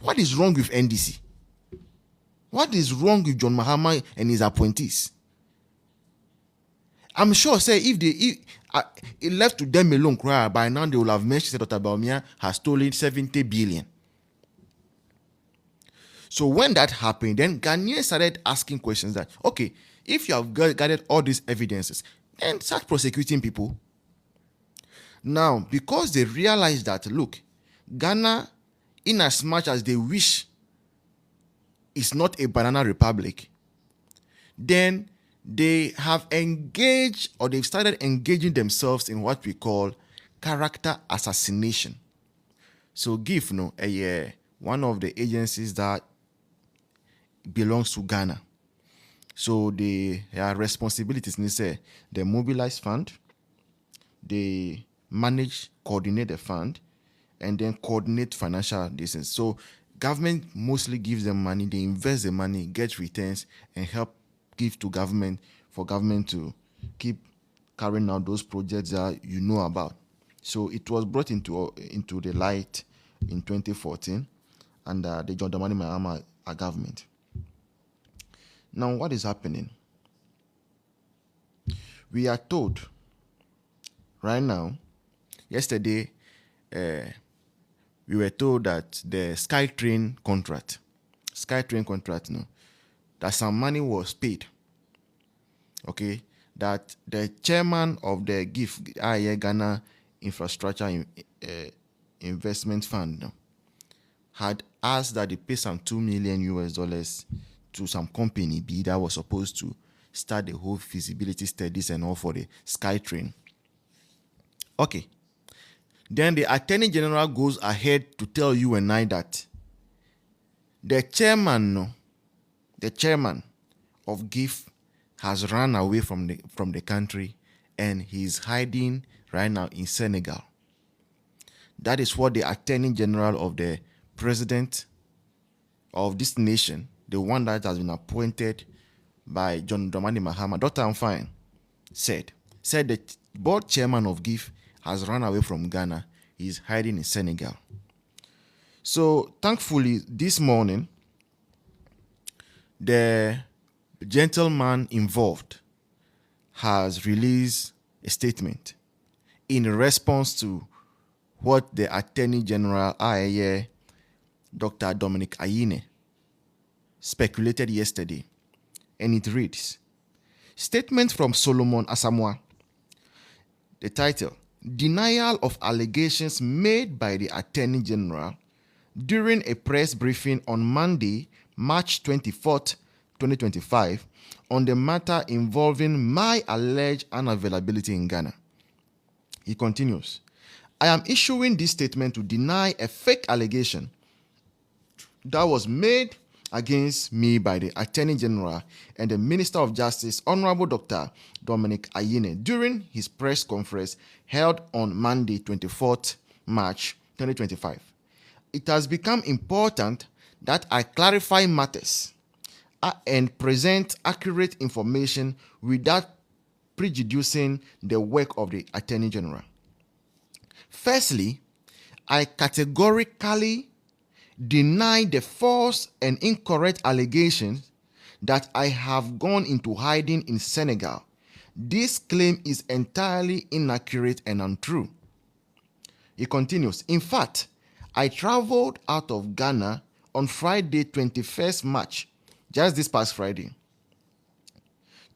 What is wrong with NDC? What is wrong with John Mahama and his appointees? I'm sure, say, if it left to them alone, by now they will have mentioned that Dr. Bawumia has stolen 70 billion. So when that happened, then Ghanaians started asking questions that, okay, if you have gathered all these evidences, then start prosecuting people. Now, because they realized that, look, Ghana, in as much as they wish is not a banana republic, then they have engaged, or they've started engaging themselves in what we call character assassination. So GIIF, one of the agencies that belongs to Ghana. So their responsibilities, they mobilize fund, they manage, coordinate the fund, and then coordinate financial distance. So government mostly gives them money, they invest the money, get returns, and help give to government for government to keep carrying out those projects that you know about. So it was brought into the light in 2014 under the John Dramani Mahama government. Now, what is happening? We are told right now, yesterday, we were told that the SkyTrain contract, that some money was paid. Okay, that the chairman of the GIIF, Ghana Infrastructure Investment Fund, had asked that they pay some $2 million to some company B that was supposed to start the whole feasibility studies and all for the SkyTrain. Okay. Then the Attorney General goes ahead to tell you and I that the chairman of GIIF has run away from the country and he's hiding right now in Senegal. That is what the Attorney General of the president of this nation, the one that has been appointed by John Dramani Mahama, Dr. Amfine, said the board chairman of GIIF has run away from Ghana. He's hiding in Senegal. So thankfully, this morning, the gentleman involved has released a statement in response to what the Attorney General, Dr. Dominic Ayine, speculated yesterday. And it reads, Statement from Solomon Asamoah. The title, Denial of Allegations Made by the Attorney General during a press briefing on Monday, March 24th, 2025, on the matter involving my alleged unavailability in Ghana. He continues, I am issuing this statement to deny a fake allegation that was made against me by the Attorney General and the Minister of Justice, Honorable Dr. Dominic Ayine, during his press conference held on Monday, 24th March 2025. It has become important that I clarify matters and present accurate information without prejudicing the work of the Attorney General. Firstly, I categorically deny the false and incorrect allegations that I have gone into hiding in Senegal. This claim is entirely inaccurate and untrue. He continues, in fact, I traveled out of Ghana on Friday, 21st March, just this past Friday,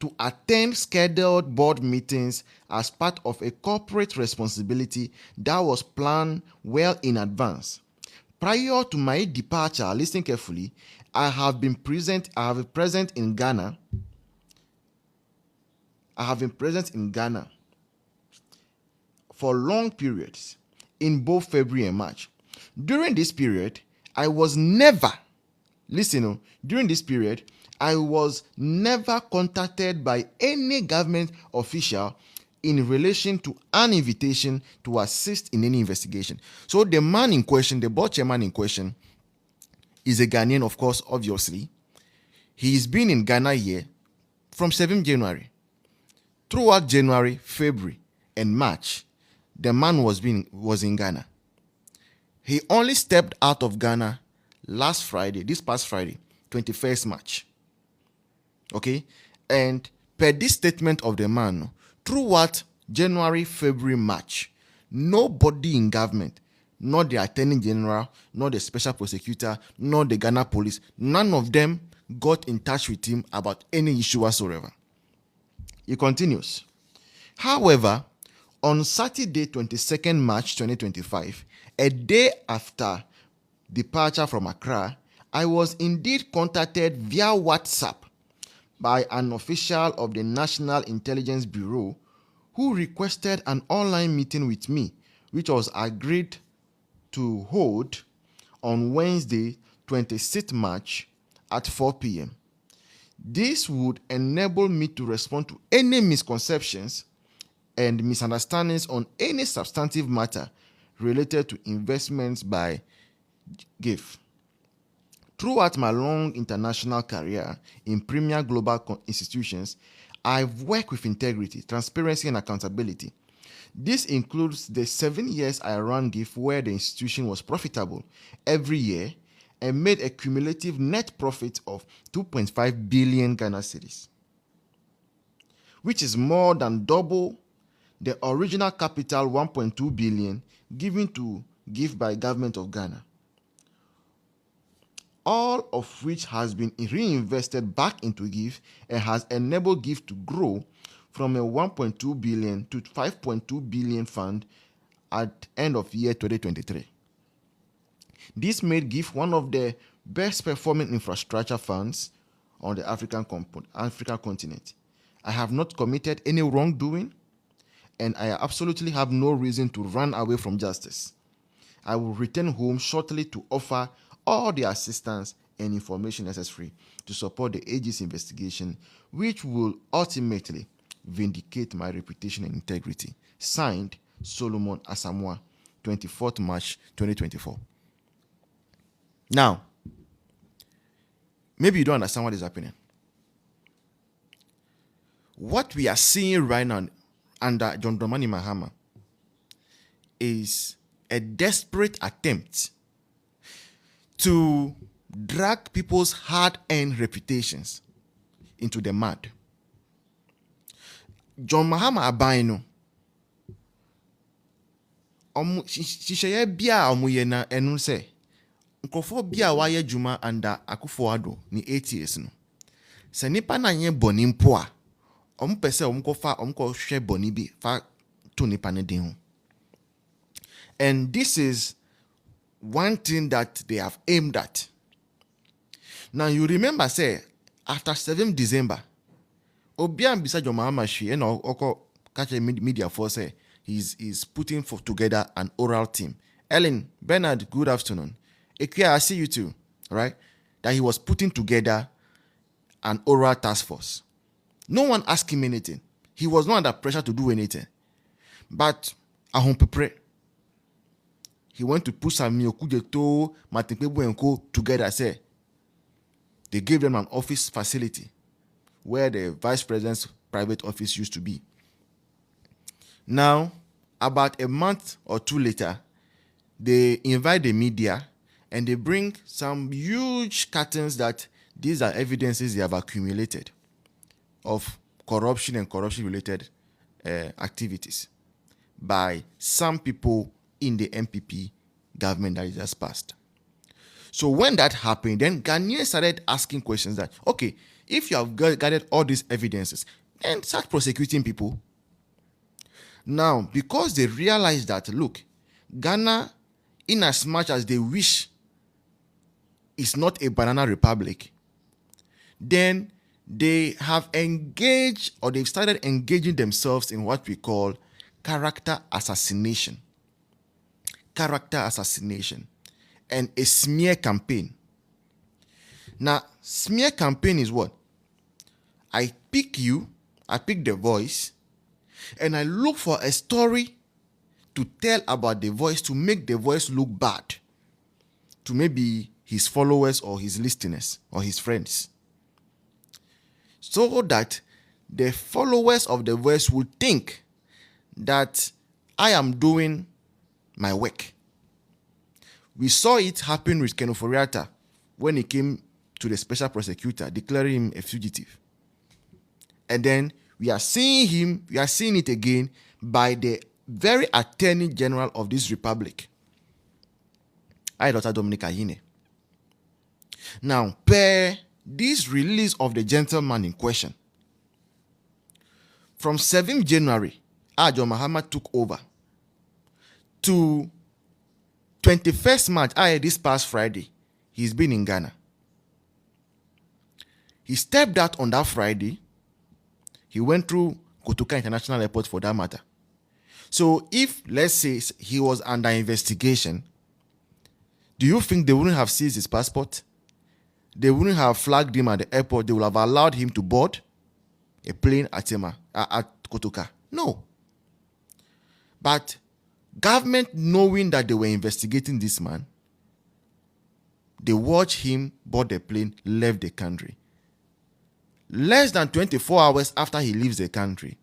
to attend scheduled board meetings as part of a corporate responsibility that was planned well in advance. Prior to my departure, listen carefully, I have been present in Ghana. For long periods in both February and March. During this period, I was never contacted by any government official in relation to an invitation to assist in any investigation. So the man in question, the board chairman in question, is a Ghanaian, of course, obviously. He's been in Ghana here from 7th January. Throughout January, February, and March, the man was in Ghana. He only stepped out of Ghana this past Friday, 21st March. Okay? And per this statement of the man, throughout January, February, March, nobody in government, not the Attorney General, not the Special Prosecutor, not the Ghana Police, none of them got in touch with him about any issue whatsoever. He continues. However, on Saturday, 22nd March 2025, a day after departure from Accra, I was indeed contacted via WhatsApp by an official of the National Intelligence Bureau who requested an online meeting with me, which was agreed to hold on Wednesday, 26th March at 4 p.m. This would enable me to respond to any misconceptions and misunderstandings on any substantive matter related to investments by GIIF. Throughout my long international career in premier global institutions, I've worked with integrity, transparency, and accountability. This includes the 7 years I ran GIIF, where the institution was profitable every year and made a cumulative net profit of 2.5 billion Ghana cedis, which is more than double the original capital 1.2 billion given to GIIF by government of Ghana, all of which has been reinvested back into GIIF and has enabled GIIF to grow from a 1.2 billion to 5.2 billion fund at end of year 2023. This made GIIF one of the best performing infrastructure funds on the African continent. I have not committed any wrongdoing, and I absolutely have no reason to run away from justice. I will return home shortly to offer all the assistance and information necessary to support the AG's investigation, which will ultimately vindicate my reputation and integrity. Signed, Solomon Asamoah, 24th March 2024. Now, maybe you don't understand what is happening. What we are seeing right now under John Dramani Mahama is a desperate attempt to drag people's hard-earned reputations into the mud. John Mahama Abaino, shisheye bia omuye na enu se nkofo bia waye juma under Akufo-Addo ni 8 years no. Se nipa na nye boni mpo a ompese omko hwe boni bi fa to nipa ne din ho. And this is one thing that they have aimed at. Now you remember, say, after 7th December, Obian beside John Mahama Shi and Oko catch a media force say he's putting together an oral team. Ellen, Bernard, good afternoon. Ekia, I see you too, right? That he was putting together an oral task force. No one asked him anything. He was not under pressure to do anything. But Ahompe, he went to put some Miokujeto, Martin Kpebu and Co. together. Say they gave them an office facility where the vice president's private office used to be. Now, about a month or two later, they invite the media and they bring some huge curtains that these are evidences they have accumulated of corruption and corruption-related activities by some people in the MPP government that is just passed. So when that happened, then Ghanaians started asking questions that, okay, if you have gathered all these evidences, then start prosecuting people. Now, because they realized that, look, Ghana, in as much as they wish is not a banana republic, then they have engaged, or they've started engaging themselves in what we call character assassination. Character assassination and a smear campaign. Now, smear campaign is what? I pick the voice, and I look for a story to tell about the voice to make the voice look bad to maybe his followers or his listeners or his friends, so that the followers of the voice would think that I am doing my work. We saw it happen with Ken Oforiatta when he came to the special prosecutor, declaring him a fugitive. And then we are seeing it again by the very Attorney General of this republic, Dr. Dominic Ayine. Now, per this release of the gentleman in question, from 7th January, John Mahama took over, to 21st March, this past Friday, he's been in Ghana. He stepped out on that Friday. He went through Kotoka International Airport for that matter. So if, let's say, he was under investigation, do you think they wouldn't have seized his passport? They wouldn't have flagged him at the airport. They would have allowed him to board a plane at Kotoka. No. But government, knowing that they were investigating this man, they watched him board the plane, left the country. Less than 24 hours after he leaves the country,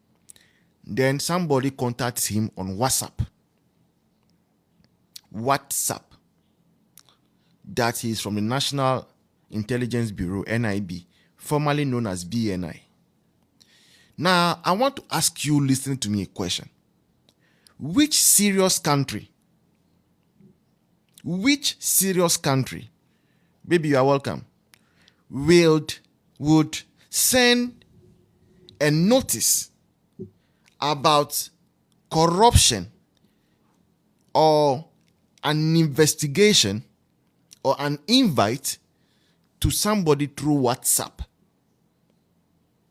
then somebody contacts him on WhatsApp. That he is from the National Intelligence Bureau, NIB, formerly known as BNI. Now, I want to ask you, listening to me, a question. Which serious country, baby, you are welcome, would send a notice about corruption or an investigation or an invite to somebody through WhatsApp?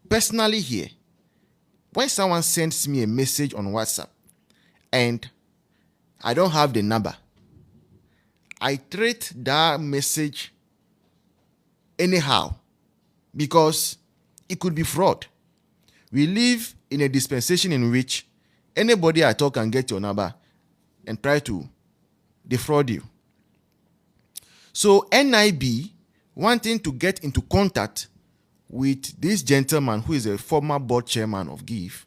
Personally here, when someone sends me a message on WhatsApp and I don't have the number, I treat that message anyhow because it could be fraud. We live in a dispensation in which anybody at all can get your number and try to defraud you. So NIB, wanting to get into contact with this gentleman who is a former board chairman of GIIF,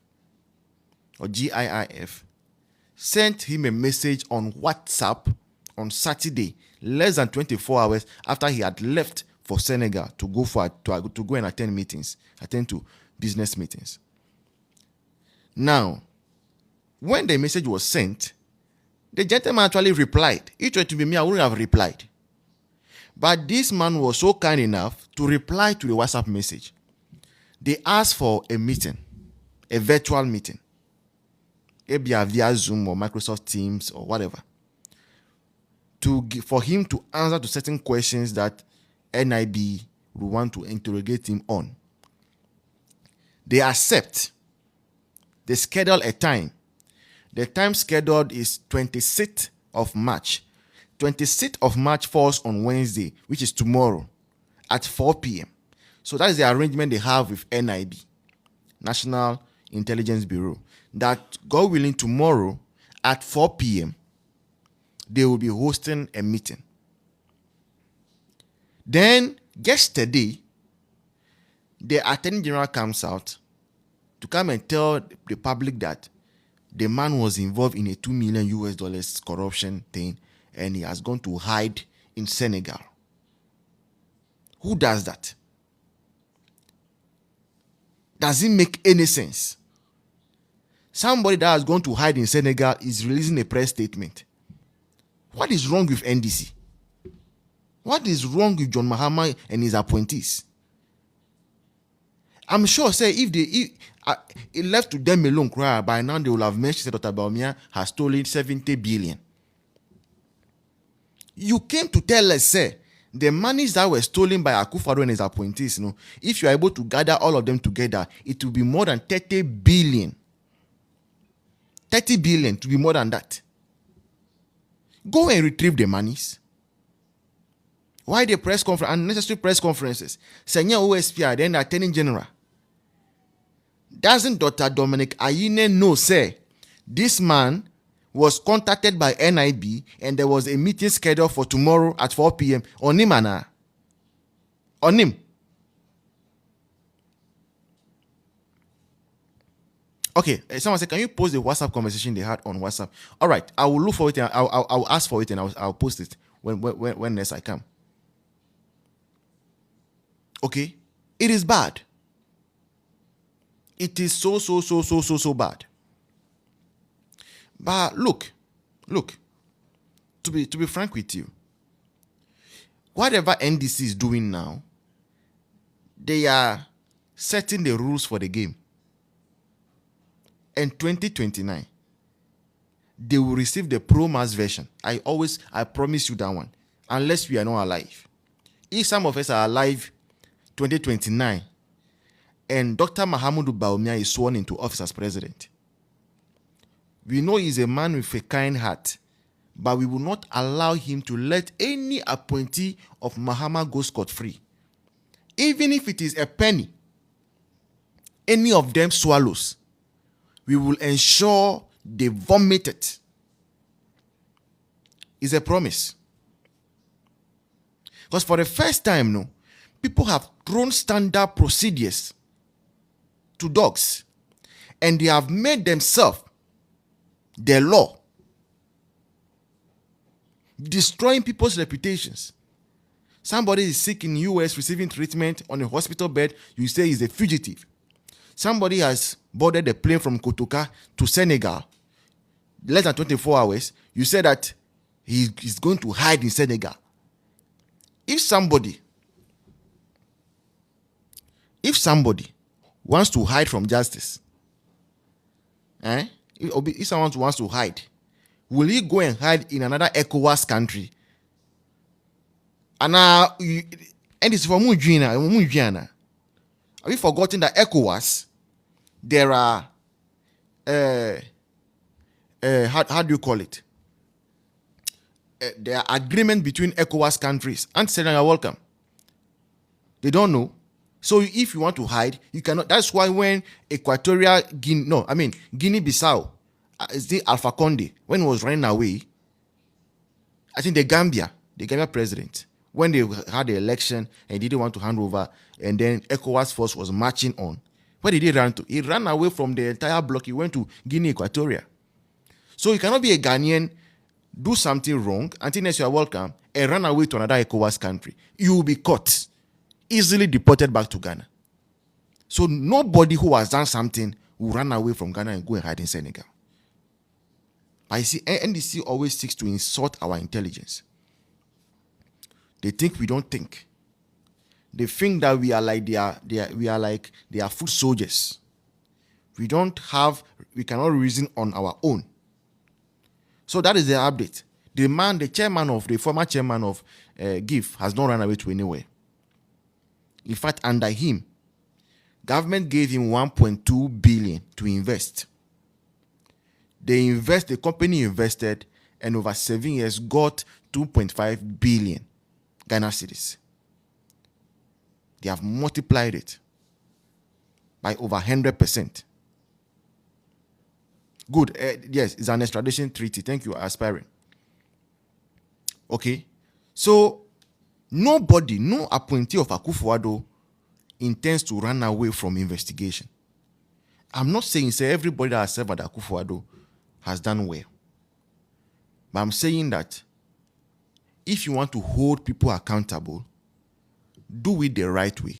or GIIF, sent him a message on WhatsApp on Saturday, less than 24 hours after he had left for Senegal to go and attend to business meetings. Now, when the message was sent, the gentleman actually replied. It were to be me, I wouldn't have replied. But this man was so kind enough to reply to the WhatsApp message. They asked for a meeting, a virtual meeting, maybe via Zoom or Microsoft Teams or whatever, for him to answer to certain questions that NIB would want to interrogate him on. They accept. They schedule a time. The time scheduled is 26th of March. 26th of March falls on Wednesday, which is tomorrow, at 4 p.m. So that is the arrangement they have with NIB, National Intelligence Bureau, that God willing tomorrow at 4 p.m. they will be hosting a meeting. Then yesterday, the Attorney General comes out to come and tell the public that the man was involved in a $2 million corruption thing and he has gone to hide in Senegal. Who does that? Does it make any sense? Somebody that has gone to hide in Senegal is releasing a press statement. What is wrong with NDC? What is wrong with John Mahama and his appointees? I'm sure, say, if it left to them alone, by now they will have mentioned that Dr. Baumia has stolen 70 billion. You came to tell us, say, the monies that were stolen by Akufo-Addo and his appointees, if you are able to gather all of them together, it will be more than 30 billion. 30 billion to be more than that. Go and retrieve the monies. Why the press conference, unnecessary press conferences? Senior OSP, then the Attorney General. Doesn't Dr. Dominic Ayine know, say, this man was contacted by NIB and there was a meeting scheduled for tomorrow at 4 p.m. on him, Anna? On him. Okay, someone said, can you post the WhatsApp conversation they had on WhatsApp? All right, I will look for it and I'll ask for it and I'll post it. when next I come. Okay? It is bad. It is so bad. But look, to be frank with you, whatever NDC is doing now, they are setting the rules for the game. And 2029, they will receive the Pro Mass version. I promise you that one. Unless we are not alive. If some of us are alive 2029, and Dr. Mahamudu Bawumia is sworn into office as president, we know he's a man with a kind heart, but we will not allow him to let any appointee of Mahama go scot-free. Even if it is a penny, any of them swallows, we will ensure they vomit it. It's a promise. Because for the first time, people have thrown standard procedures to dogs, and they have made themselves the law, destroying people's reputations. Somebody is sick in the US receiving treatment on a hospital bed, you say he's a fugitive. Somebody has boarded a plane from Kotoka to Senegal, less than 24 hours, you say that he's going to hide in Senegal. If somebody wants to hide from justice, if someone wants to hide, will he go and hide in another ECOWAS country? And it's for Mujina. Have you forgotten that ECOWAS, there are how do you call it? There are agreements between ECOWAS countries. And saying you're welcome. They don't know. So if you want to hide, you cannot. That's why when Guinea-Bissau, is the Alpha Conde, when he was running away, I think the Gambia president, when they had the election and didn't want to hand over, and then ECOWAS force was marching on. Where did he run to? He ran away from the entire block. He went to Guinea Equatoria. So you cannot be a Ghanaian, do something wrong, until next you are welcome, and run away to another ECOWAS country. You will be caught, easily deported back to Ghana. So nobody who has done something will run away from Ghana and go and hide in Senegal. But you see, NDC always seeks to insult our intelligence. They think we don't think. They think that we are like they are foot soldiers. We cannot reason on our own. So that is the update. The former chairman of GIIF has not run away to anywhere. In fact, under him, government gave him 1.2 billion to invest. The company invested, and over 7 years got 2.5 billion Ghana cedis. They have multiplied it by over 100%. Good. Yes, it's an extradition treaty. Thank you, Aspiring. Okay. So, no appointee of Akufo-Addo intends to run away from investigation. I'm not saying everybody that has served at Akufo-Addo has done well. But I'm saying that if you want to hold people accountable, do it the right way.